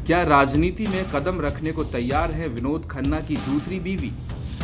क्या राजनीति में कदम रखने को तैयार है विनोद खन्ना की दूसरी बीवी?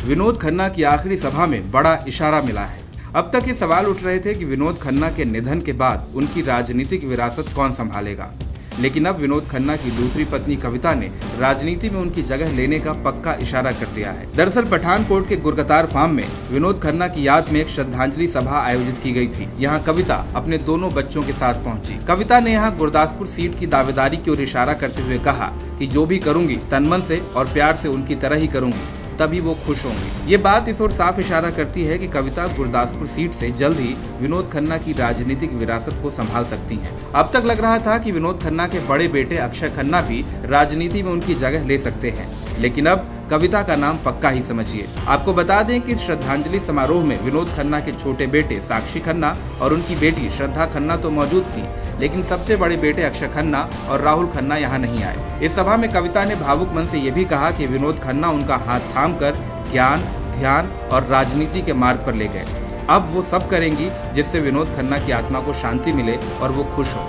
विनोद खन्ना की आखिरी सभा में बड़ा इशारा मिला है। अब तक ये सवाल उठ रहे थे कि विनोद खन्ना के निधन के बाद उनकी राजनीतिक विरासत कौन संभालेगा, लेकिन अब विनोद खन्ना की दूसरी पत्नी कविता ने राजनीति में उनकी जगह लेने का पक्का इशारा कर दिया है। दरअसल पठानकोट के गुरगतार फार्म में विनोद खन्ना की याद में एक श्रद्धांजलि सभा आयोजित की गई थी। यहाँ कविता अपने दोनों बच्चों के साथ पहुंची। कविता ने यहाँ गुरदासपुर सीट की दावेदारी की ओर इशारा करते हुए कहा कि जो भी करूंगी तन मन से और प्यार से उनकी तरह ही करूंगी, तभी वो खुश होंगे। ये बात इस ओर साफ इशारा करती है कि कविता गुरदासपुर सीट से जल्द ही विनोद खन्ना की राजनीतिक विरासत को संभाल सकती हैं। अब तक लग रहा था कि विनोद खन्ना के बड़े बेटे अक्षय खन्ना भी राजनीति में उनकी जगह ले सकते हैं, लेकिन अब कविता का नाम पक्का ही समझिए। आपको बता दें कि श्रद्धांजलि समारोह में विनोद खन्ना के छोटे बेटे साक्षी खन्ना और उनकी बेटी श्रद्धा खन्ना तो मौजूद थी, लेकिन सबसे बड़े बेटे अक्षय खन्ना और राहुल खन्ना यहाँ नहीं आए। इस सभा में कविता ने भावुक मन से ये भी कहा कि विनोद खन्ना उनका हाथ थामकर ज्ञान, ध्यान और राजनीति के मार्ग पर ले गए। अब वो सब करेंगी जिससे विनोद खन्ना की आत्मा को शांति मिले और वो खुश हो।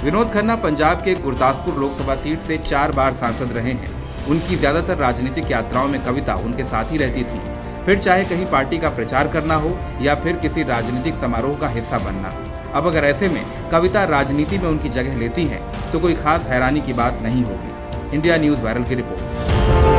विनोद खन्ना पंजाब के गुरदासपुर लोकसभा सीट से 4 बार सांसद रहे हैं। उनकी ज्यादातर राजनीतिक यात्राओं में कविता उनके साथ ही रहती थी, फिर चाहे कहीं पार्टी का प्रचार करना हो या फिर किसी राजनीतिक समारोह का हिस्सा बनना। अब अगर ऐसे में कविता राजनीति में उनकी जगह लेती हैं, तो कोई खास हैरानी की बात नहीं होगी। इंडिया न्यूज़ वायरल की रिपोर्ट।